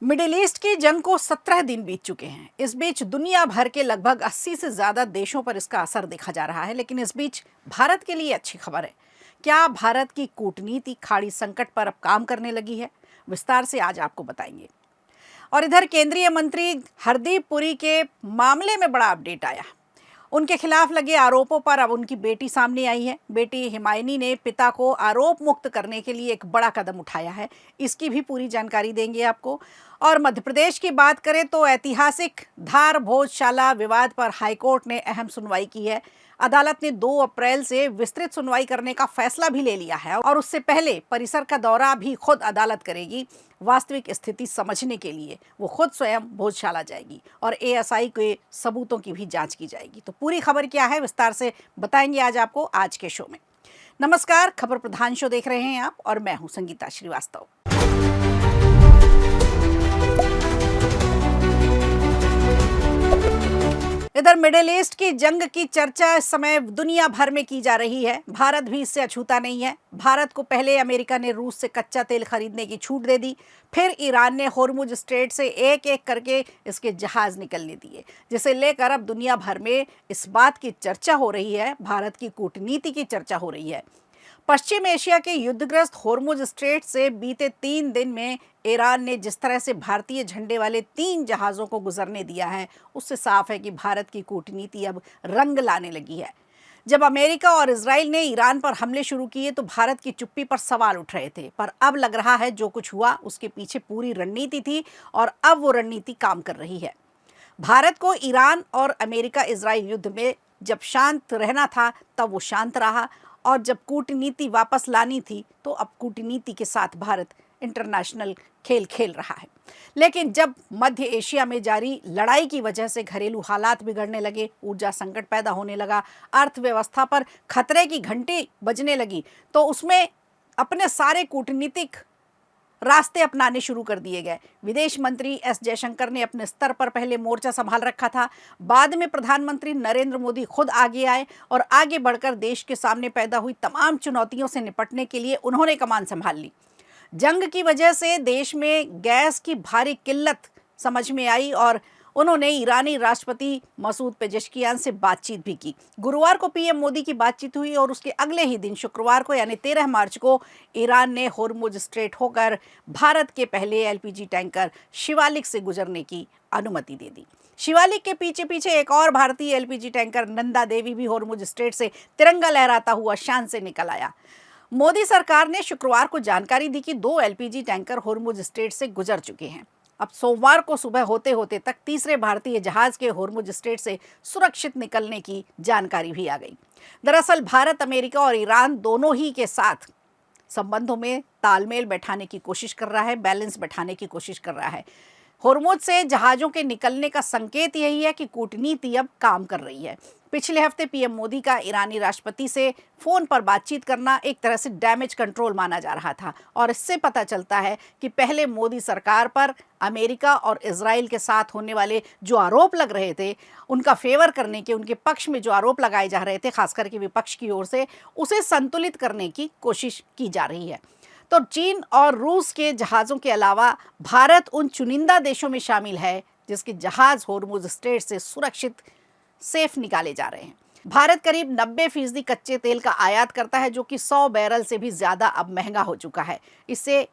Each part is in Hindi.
मिडिल ईस्ट की जंग को 17 दिन बीत चुके हैं। इस बीच दुनिया भर के लगभग 80 से ज्यादा देशों पर इसका असर देखा जा रहा है। लेकिन इस बीच भारत के लिए अच्छी खबर है। क्या भारत की कूटनीति खाड़ी संकट पर अब काम करने लगी है? विस्तार से आज आपको बताएंगे। और इधर केंद्रीय मंत्री हरदीप पुरी के मामले में बड़ा अपडेट आया। उनके खिलाफ लगे आरोपों पर अब उनकी बेटी सामने आई है। बेटी हिमायनी ने पिता को आरोप मुक्त करने के लिए एक बड़ा कदम उठाया है। इसकी भी पूरी जानकारी देंगे आपको। और मध्य प्रदेश की बात करें तो ऐतिहासिक धार भोजशाला विवाद पर हाईकोर्ट ने अहम सुनवाई की है। अदालत ने 2 अप्रैल से विस्तृत सुनवाई करने का फैसला भी ले लिया है और उससे पहले परिसर का दौरा भी खुद अदालत करेगी। वास्तविक स्थिति समझने के लिए वो खुद स्वयं भोजशाला जाएगी और एएसआई के सबूतों की भी जांच की जाएगी। तो पूरी खबर क्या है विस्तार से बताएंगे आज आपको आज के शो में। नमस्कार, खबर प्रधान शो देख रहे हैं आप और मैं हूं संगीता श्रीवास्तव। इधर मिडिल ईस्ट की जंग की चर्चा इस समय दुनिया भर में की जा रही है। भारत भी इससे अछूता नहीं है। भारत को पहले अमेरिका ने रूस से कच्चा तेल खरीदने की छूट दे दी, फिर ईरान ने होर्मुज स्ट्रेट से एक एक करके इसके जहाज निकलने दिए, जिसे लेकर अब दुनिया भर में इस बात की चर्चा हो रही है, भारत की कूटनीति की चर्चा हो रही है। पश्चिम एशिया के युद्धग्रस्त होर्मुज स्ट्रेट से बीते 3 दिन में ईरान ने जिस तरह से भारतीय झंडे वाले 3 जहाज़ों को गुजरने दिया है, उससे साफ है कि भारत की कूटनीति अब रंग लाने लगी है। जब अमेरिका और इजराइल ने ईरान पर हमले शुरू किए तो भारत की चुप्पी पर सवाल उठ रहे थे, पर अब लग रहा है जो कुछ हुआ उसके पीछे पूरी रणनीति थी और अब वो रणनीति काम कर रही है। भारत को ईरान और अमेरिका इजराइल युद्ध में जब शांत रहना था तब वो शांत रहा, और जब कूटनीति वापस लानी थी तो अब कूटनीति के साथ भारत इंटरनेशनल खेल खेल रहा है। लेकिन जब मध्य एशिया में जारी लड़ाई की वजह से घरेलू हालात बिगड़ने लगे, ऊर्जा संकट पैदा होने लगा, अर्थव्यवस्था पर खतरे की घंटी बजने लगी, तो उसमें अपने सारे कूटनीतिक रास्ते अपनाने शुरू कर दिए गए। विदेश मंत्री एस जयशंकर ने अपने स्तर पर पहले मोर्चा संभाल रखा था। बाद में प्रधानमंत्री नरेंद्र मोदी खुद आगे आए और आगे बढ़कर देश के सामने पैदा हुई तमाम चुनौतियों से निपटने के लिए उन्होंने कमान संभाल ली। जंग की वजह से देश में गैस की भारी किल्लत समझ में आई और उन्होंने ईरानी राष्ट्रपति मसूद पेजेश्कियान से बातचीत भी की। गुरुवार को पीएम मोदी की बातचीत हुई और उसके अगले ही दिन शुक्रवार को यानी 13 मार्च को ईरान ने होर्मुज स्ट्रेट होकर भारत के पहले एलपीजी टैंकर शिवालिक से गुजरने की अनुमति दे दी। शिवालिक के पीछे पीछे एक और भारतीय एलपीजी टैंकर नंदा देवी भी होर्मुज स्ट्रेट से तिरंगा लहराता हुआ शान से निकल आया। मोदी सरकार ने शुक्रवार को जानकारी दी कि 2 एलपीजी टैंकर होर्मुज स्ट्रेट से गुजर चुके हैं। अब सोमवार को सुबह होते होते तक तीसरे भारतीय जहाज के होर्मुज स्ट्रेट से सुरक्षित निकलने की जानकारी भी आ गई। दरअसल भारत, अमेरिका और ईरान दोनों ही के साथ संबंधों में तालमेल बैठाने की कोशिश कर रहा है, बैलेंस बैठाने की कोशिश कर रहा है। होर्मुज से जहाज़ों के निकलने का संकेत यही है कि कूटनीति अब काम कर रही है। पिछले हफ्ते पीएम मोदी का ईरानी राष्ट्रपति से फ़ोन पर बातचीत करना एक तरह से डैमेज कंट्रोल माना जा रहा था और इससे पता चलता है कि पहले मोदी सरकार पर अमेरिका और इजराइल के साथ होने वाले जो आरोप लग रहे थे, उनका फेवर करने के, उनके पक्ष में जो आरोप लगाए जा रहे थे खासकर के विपक्ष की ओर से, उसे संतुलित करने की कोशिश की जा रही है। तो चीन और रूस के जहाज़ों के अलावा भारत उन चुनिंदा देशों में शामिल है जिसके जहाज़ होर्मुज स्ट्रेट से सुरक्षित सेफ निकाले जा रहे हैं। भारत करीब 90% कच्चे तेल का आयात करता है, जो कि 100 बैरल से भी ज़्यादा अब महंगा हो चुका है। इससे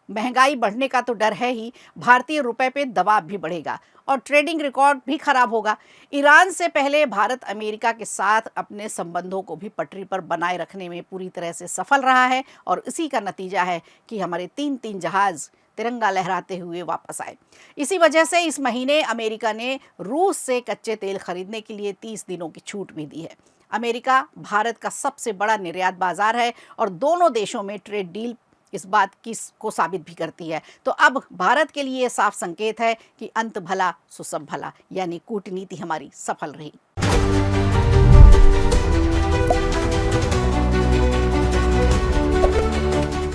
महंगाई बढ़ने का तो डर है ही, भारतीय रुपए पे दबाव भी बढ़ेगा और ट्रेडिंग रिकॉर्ड भी खराब होगा। ईरान से पहले भारत अमेरिका के साथ अपने संबंधों को भी पटरी पर बनाए रखने में पूरी तरह से सफल रहा है और इसी का नतीजा है कि हमारे 3 जहाज़ तिरंगा लहराते हुए वापस आए। इसी वजह से इस महीने अमेरिका ने रूस से कच्चे तेल खरीदने के लिए 30 दिनों की छूट भी दी है। अमेरिका भारत का सबसे बड़ा निर्यात बाजार है और दोनों देशों में ट्रेड डील इस बात की को साबित भी करती है। तो अब भारत के लिए साफ संकेत है कि अंत भला सो सब भला, यानी कूटनीति हमारी सफल रही।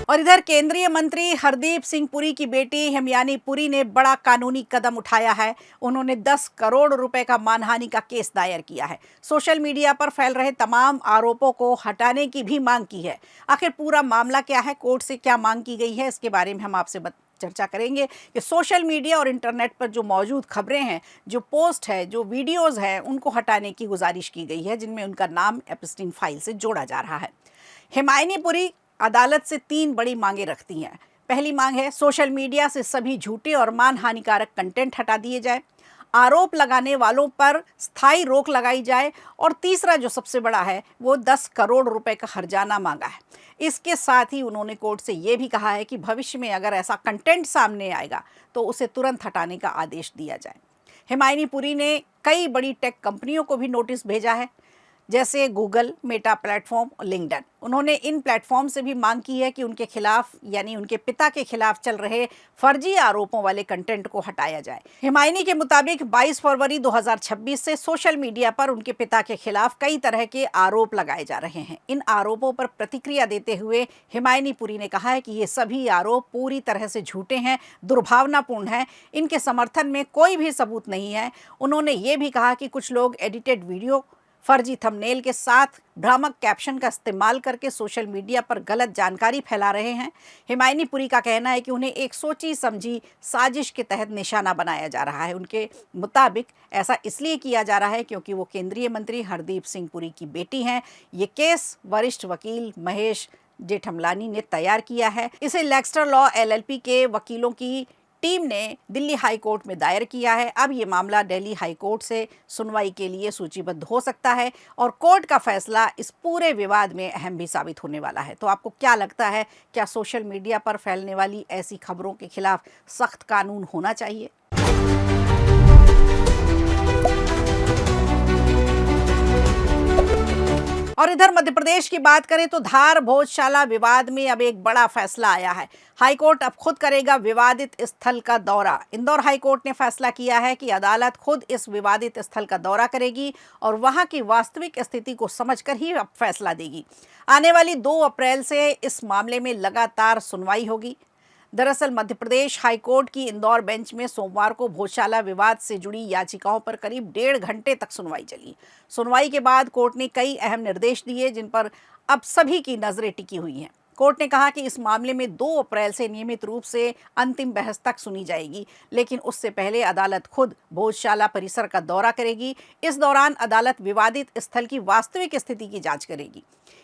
और इधर केंद्रीय मंत्री हरदीप सिंह पुरी की बेटी हिमायनी पुरी ने बड़ा कानूनी कदम उठाया है। उन्होंने 10 करोड़ रुपए का मानहानि का केस दायर किया है। सोशल मीडिया पर फैल रहे तमाम आरोपों को हटाने की भी मांग की है। आखिर पूरा मामला क्या है, कोर्ट से क्या मांग की गई है, इसके बारे में हम आपसे चर्चा करेंगे कि सोशल मीडिया और इंटरनेट पर जो मौजूद खबरें हैं, जो पोस्ट है, जो वीडियोज़ हैं, उनको हटाने की गुजारिश की गई है, जिनमें उनका नाम एप्स्टीन फाइल से जोड़ा जा रहा है। हिमायनी पुरी अदालत से 3 बड़ी मांगें रखती हैं। पहली मांग है सोशल मीडिया से सभी झूठे और मानहानिकारक कंटेंट हटा दिए जाए, आरोप लगाने वालों पर स्थायी रोक लगाई जाए और तीसरा जो सबसे बड़ा है वो 10 करोड़ रुपए का हर्जाना मांगा है। इसके साथ ही उन्होंने कोर्ट से ये भी कहा है कि भविष्य में अगर ऐसा कंटेंट सामने आएगा तो उसे तुरंत हटाने का आदेश दिया जाए। हिमायनी पुरी ने कई बड़ी टेक कंपनियों को भी नोटिस भेजा है, जैसे गूगल, मेटा प्लेटफॉर्म और लिंक्डइन। उन्होंने इन प्लेटफॉर्म से भी मांग की है कि उनके खिलाफ यानी उनके पिता के खिलाफ चल रहे फर्जी आरोपों वाले कंटेंट को हटाया जाए। हिमायनी के मुताबिक 22 फरवरी 2026 से सोशल मीडिया पर उनके पिता के खिलाफ कई तरह के आरोप लगाए जा रहे हैं। इन आरोपों पर प्रतिक्रिया देते हुए हिमायनी पुरी ने कहा है कि ये सभी आरोप पूरी तरह से झूठे हैं, दुर्भावनापूर्ण हैं, इनके समर्थन में कोई भी सबूत नहीं है। उन्होंने ये भी कहा कि कुछ लोग एडिटेड वीडियो, फर्जी थंबनेल के साथ भ्रामक कैप्शन का इस्तेमाल करके सोशल मीडिया पर गलत जानकारी फैला रहे हैं। हिमायनी पुरी का कहना है कि उन्हें एक सोची समझी साजिश के तहत निशाना बनाया जा रहा है। उनके मुताबिक ऐसा इसलिए किया जा रहा है क्योंकि वो केंद्रीय मंत्री हरदीप सिंह पुरी की बेटी हैं। ये केस वरिष्ठ वकील महेश जेठमलानी ने तैयार किया है। इसे लेक्स्टर लॉ LLP के वकीलों की टीम ने दिल्ली हाई कोर्ट में दायर किया है। अब ये मामला दिल्ली हाई कोर्ट से सुनवाई के लिए सूचीबद्ध हो सकता है और कोर्ट का फैसला इस पूरे विवाद में अहम भी साबित होने वाला है। तो आपको क्या लगता है, क्या सोशल मीडिया पर फैलने वाली ऐसी खबरों के खिलाफ सख्त कानून होना चाहिए? और इधर मध्य प्रदेश की बात करें तो धार भोजशाला विवाद में अब एक बड़ा फैसला आया है। हाईकोर्ट अब खुद करेगा विवादित स्थल का दौरा। इंदौर हाईकोर्ट ने फैसला किया है कि अदालत खुद इस विवादित स्थल का दौरा करेगी और वहां की वास्तविक स्थिति को समझकर ही अब फैसला देगी। आने वाली 2 अप्रैल से इस मामले में लगातार सुनवाई होगी। दरअसल मध्य प्रदेश हाईकोर्ट की इंदौर बेंच में सोमवार को भोजशाला विवाद से जुड़ी याचिकाओं पर करीब 1.5 घंटे तक सुनवाई चली। सुनवाई के बाद कोर्ट ने कई अहम निर्देश दिए जिन पर अब सभी की नजरें टिकी हुई हैं। कोर्ट ने कहा कि इस मामले में 2 अप्रैल से नियमित रूप से अंतिम बहस तक सुनी जाएगी, लेकिन उससे पहले अदालत खुद भोजशाला परिसर का दौरा करेगी। इस दौरान अदालत विवादित स्थल की वास्तविक स्थिति की जांच करेगी,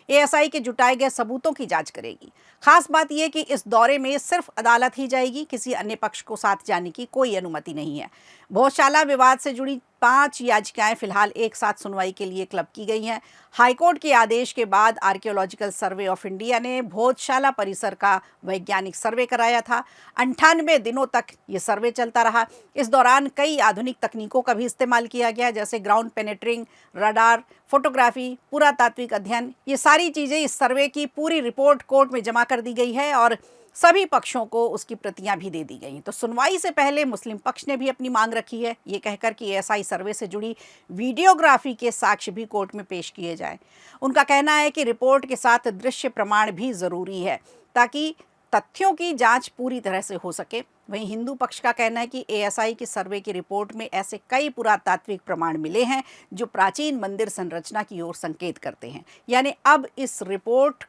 ASI के जुटाए गए सबूतों की जांच करेगी। खास बात यह कि इस दौरे में सिर्फ अदालत ही जाएगी, किसी अन्य पक्ष को साथ जाने की कोई अनुमति नहीं है। भोजशाला विवाद से जुड़ी 5 याचिकाएं फिलहाल एक साथ सुनवाई के लिए क्लब की गई हैं। हाईकोर्ट के आदेश के बाद आर्कियोलॉजिकल सर्वे ऑफ इंडिया ने भोजशाला परिसर का वैज्ञानिक सर्वे कराया था। 98 दिनों तक ये सर्वे चलता रहा। इस दौरान कई आधुनिक तकनीकों का भी इस्तेमाल किया गया, जैसे ग्राउंड पेनेट्रिंग रडार, फोटोग्राफी, पुरातात्विक अध्ययन। ये सारी चीज़ें इस सर्वे की पूरी रिपोर्ट कोर्ट में जमा कर दी गई है और सभी पक्षों को उसकी प्रतियां भी दे दी गई। तो सुनवाई से पहले मुस्लिम पक्ष ने भी अपनी मांग रखी है, ये कहकर कि ASI सर्वे से जुड़ी वीडियोग्राफी के साक्ष्य भी कोर्ट में पेश किए जाएं। उनका कहना है कि रिपोर्ट के साथ दृश्य प्रमाण भी ज़रूरी है ताकि तथ्यों की जांच पूरी तरह से हो सके। वहीं हिंदू पक्ष का कहना है कि ASI की सर्वे की रिपोर्ट में ऐसे कई पुरातात्विक प्रमाण मिले हैं जो प्राचीन मंदिर संरचना की ओर संकेत करते हैं। यानी अब इस रिपोर्ट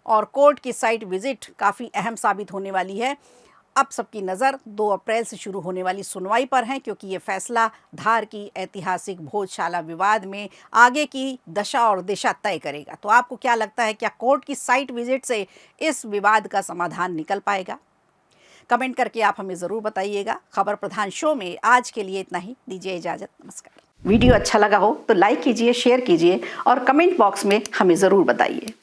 और कोर्ट की साइट विजिट काफ़ी अहम साबित होने वाली है। अब सबकी नज़र 2 अप्रैल से शुरू होने वाली सुनवाई पर है, क्योंकि ये फैसला धार की ऐतिहासिक भोजशाला विवाद में आगे की दशा और दिशा तय करेगा। तो आपको क्या लगता है, क्या कोर्ट की साइट विजिट से इस विवाद का समाधान निकल पाएगा? कमेंट करके आप हमें ज़रूर बताइएगा। खबर प्रधान शो में आज के लिए इतना ही। दीजिए इजाज़त, नमस्कार। वीडियो अच्छा लगा हो तो लाइक कीजिए, शेयर कीजिए और कमेंट बॉक्स में हमें ज़रूर बताइए।